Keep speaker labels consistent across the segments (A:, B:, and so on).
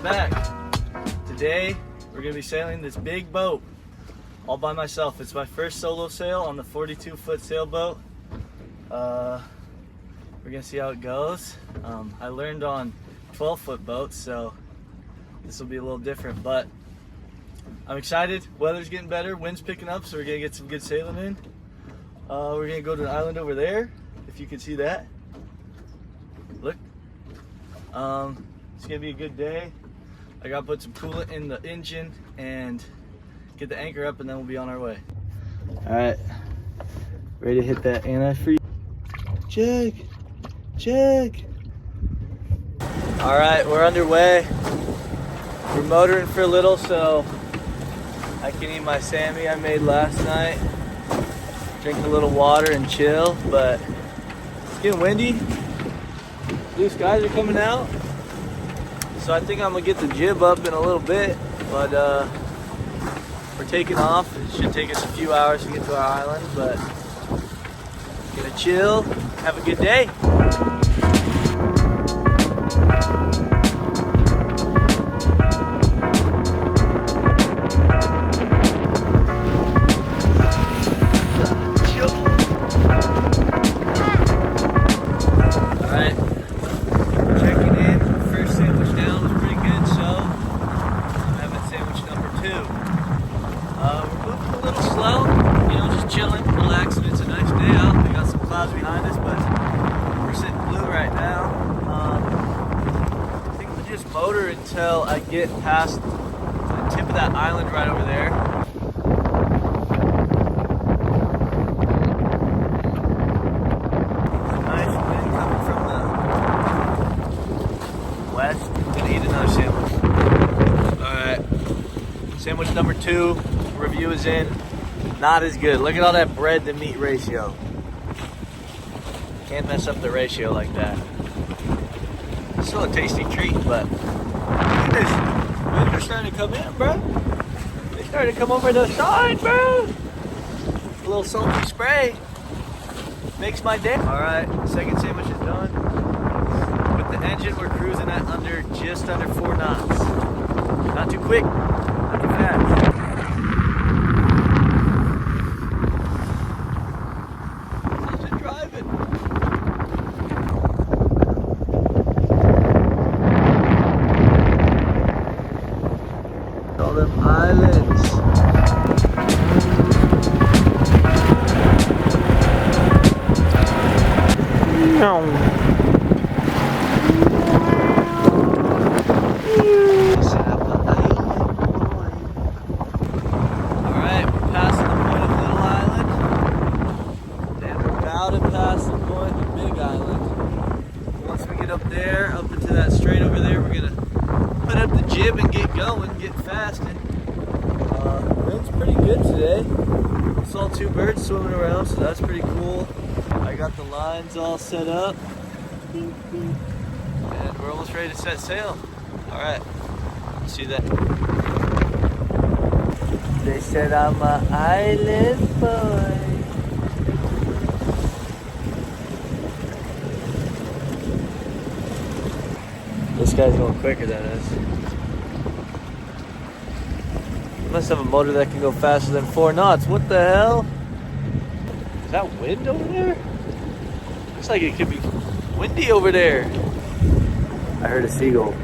A: back. Today we're gonna be sailing this big boat all by myself. It's my first solo sail on the 42-foot sailboat. We're gonna see how it goes. I learned on 12-foot boats, so this will be a little different, but I'm excited. Weather's getting better, wind's picking up, so we're gonna get some good sailing in. We're gonna go to an island over there, if you can see that. Look. It's gonna be a good day. I gotta put some coolant in the engine and get the anchor up, and then we'll be on our way. All right, ready to hit that antifreeze. Check. All right, we're underway. We're motoring for a little so I can eat my Sammy I made last night. Drink a little water and chill, but it's getting windy. Blue skies are coming out. So I think I'm gonna get the jib up in a little bit, but we're taking off. It should take us a few hours to get to our island, but gonna chill, have a good day. Chilling, relaxing. It's a nice day out. We got some clouds behind us, but we're sitting blue right now. I think we'll just motor until I get past the tip of that island right over there. Nice wind coming from the west. Gonna eat another sandwich. Alright, sandwich number 2. Review is in. Not as good. Look at all that bread to meat ratio. Can't mess up the ratio like that. Still a tasty treat, but look at this. Winds are starting to come in, bro. They started to come over the side, bro. A little salty spray makes my day. All right, second sandwich is done. With the engine, we're cruising at just under 4 knots. Not too quick, not too fast. All them islands. Alright, we're past the point of Little Island. And we're about to pass the point of Big Island. Once we get up there, up into that strait over there, we're gonna put up the jib and get going, get fast. And wind's pretty good today. Saw 2 birds swimming around, so that's pretty cool. I got the lines all set up, and we're almost ready to set sail. All right, see that? They said I'm an island boy. This guy's going quicker than us. You must have a motor that can go faster than 4 knots. What the hell? Is that wind over there? Looks like it could be windy over there. I heard a seagull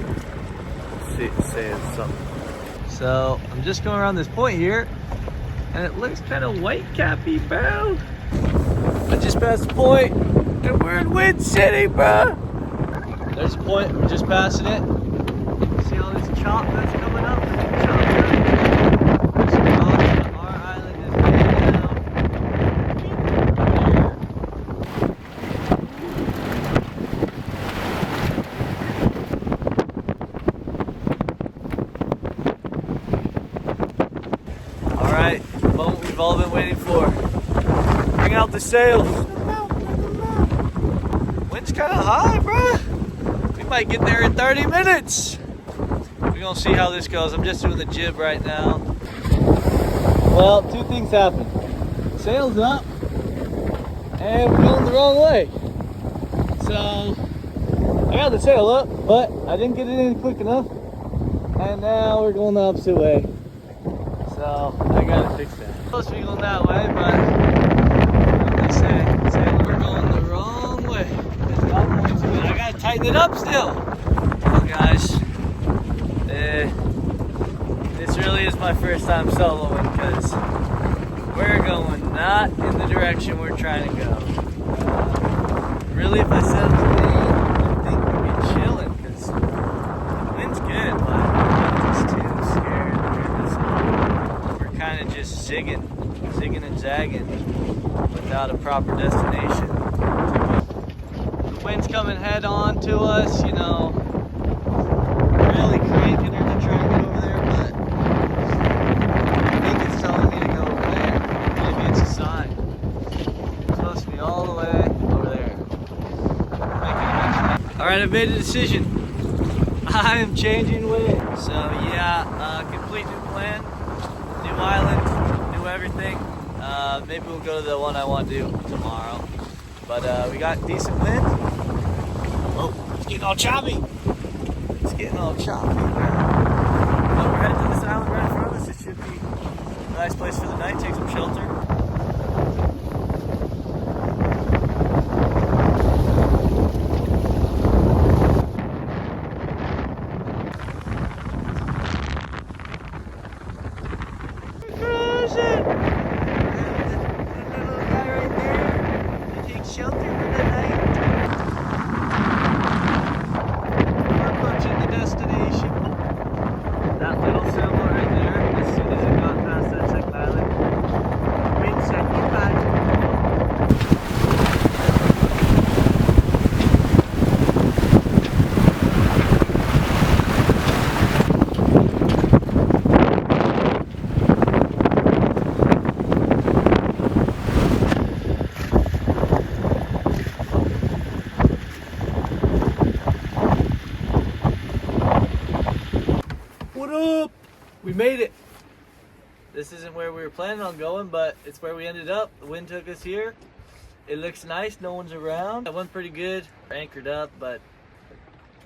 A: saying something. So I'm just going around this point here, and it looks kind of white cappy, bro. I just passed the point, and we're in Wind City, bro. There's a point, we're just passing it. See all this chop that's coming up? Our island is heading down. Alright, the moment we've all been waiting for. Bring out the sails. Wind's kind of high, bruh. We might get there in 30 minutes. We're gonna see how this goes. I'm just doing the jib right now. Well, 2 things happened. Sail's up, and we're going the wrong way. So, I got the sail up, but I didn't get it in quick enough. And now we're going the opposite way. So I gotta fix that. Supposed to be going that way, but what they say we're going the wrong way. It's not going to, I gotta tighten it up still. Well guys, this really is my first time soloing because we're going not in the direction we're trying to go. Really, if I set up the lead, I think we'd be chilling because the wind's good, but I'm just too scared. We're kind of just zigging and zagging without a proper destination. The wind's coming head on to us, you know, really cranking her to try and get over there, but I think it's telling me to go over there. Maybe it's a sign. It's supposed to be all the way over there. All right, I've made a decision. I am changing way. So yeah, complete new plan, new island, new everything. Maybe we'll go to the one I want to do tomorrow. But we got decent wind. Oh, it's getting all choppy. It's getting all choppy. But we're heading to this island right in front of us. It should be a nice place for the night. Take some shelter. Shelter for the night. We're approaching the destination. That little sailboat right there, as soon as it got past that second island, wind said goodbye. What up? We made it. This isn't where we were planning on going, but it's where we ended up. The wind took us here. It looks nice, no one's around. It went pretty good. We're anchored up, but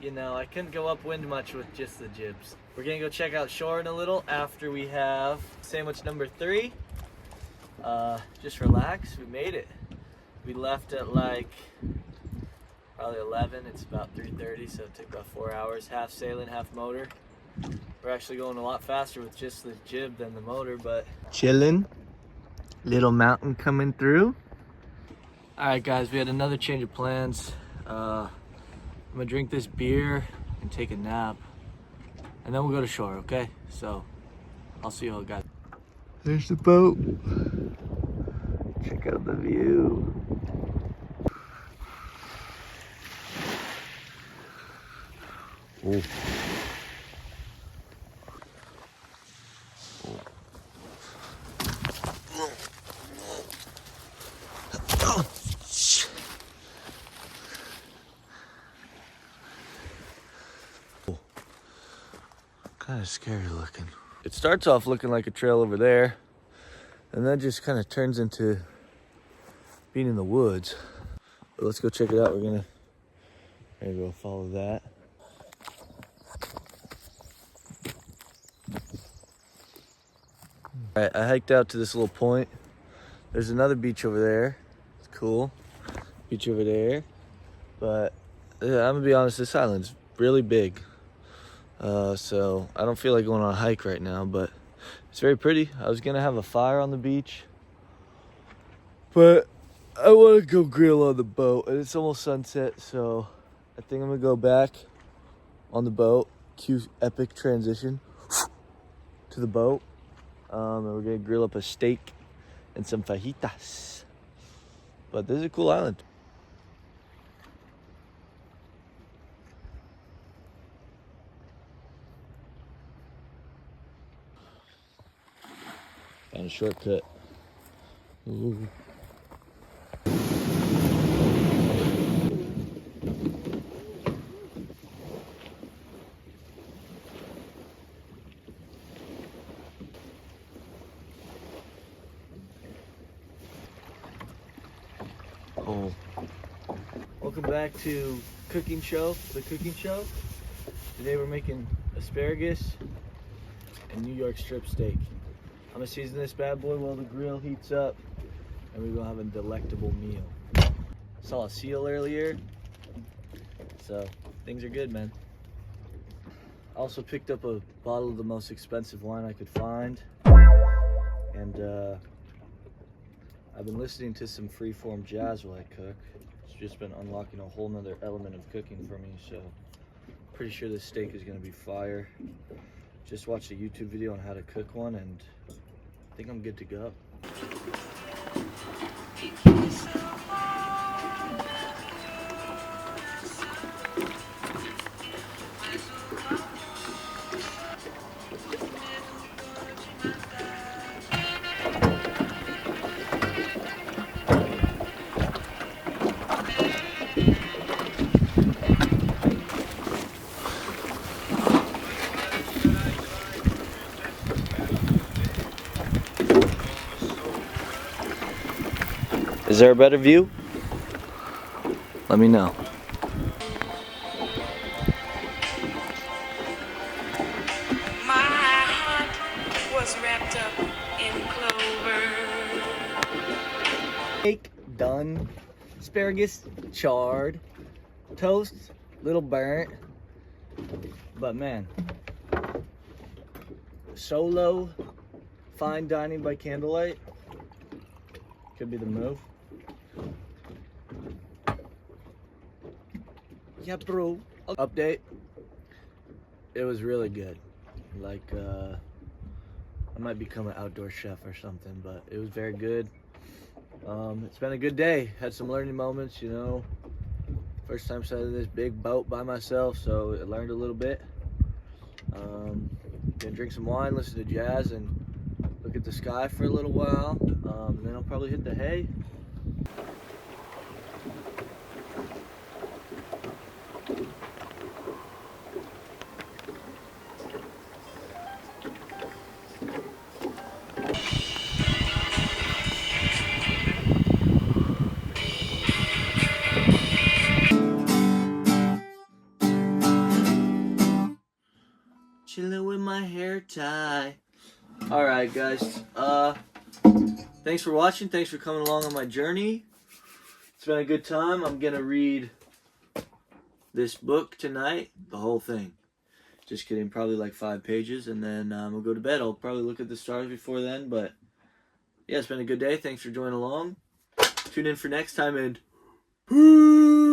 A: you know, I couldn't go upwind much with just the jibs. We're gonna go check out shore in a little after we have sandwich number 3. Just relax, we made it. We left at like probably 11, it's about 3:30, so it took about 4 hours, half sailing, half motor. We're actually going a lot faster with just the jib than the motor, but chilling. Little mountain coming through. All right, guys, we had another change of plans. I'm gonna drink this beer and take a nap, and then we'll go to shore, okay? So I'll see you all, guys. There's the boat. Check out the view. Oh. Kind of scary looking. It starts off looking like a trail over there, and then just kind of turns into being in the woods. But let's go check it out. There you go, follow that. All right, I hiked out to this little point. There's another beach over there. It's cool. Beach over there. But yeah, I'm gonna be honest, this island's really big. So I don't feel like going on a hike right now, but it's very pretty. I was gonna have a fire on the beach, but I want to go grill on the boat, and it's almost sunset, so I think I'm gonna go back on the boat. Cue epic transition to the boat, and we're gonna grill up a steak and some fajitas. But this is a cool island. Found a shortcut. Ooh. Oh. Welcome back to the cooking show. Today we're making asparagus, and New York strip steak. I'm gonna season this bad boy while the grill heats up, and we're gonna have a delectable meal. Saw a seal earlier, so things are good, man. Also picked up a bottle of the most expensive wine I could find, and I've been listening to some freeform jazz while I cook. It's just been unlocking a whole nother element of cooking for me, so pretty sure this steak is gonna be fire. Just watched a YouTube video on how to cook one, and I think I'm good to go. Is there a better view? Let me know.
B: My heart was wrapped up in clover.
A: Steak done. Asparagus charred. Toast, little burnt. But man, solo fine dining by candlelight could be the move. Yeah, bro. Update. It was really good. Like, I might become an outdoor chef or something, but it was very good. It's been a good day. Had some learning moments, you know. First time sailing this big boat by myself, so I learned a little bit. Gonna drink some wine, listen to jazz, and look at the sky for a little while. And then I'll probably hit the hay. Chilling with my hair tie. Alright guys, thanks for watching, thanks for coming along on my journey. It's been a good time. I'm gonna read this book tonight, the whole thing. Just kidding, probably like 5 pages, and then we'll go to bed. I'll probably look at the stars before then, but yeah, it's been a good day. Thanks for joining along. Tune in for next time, and peace!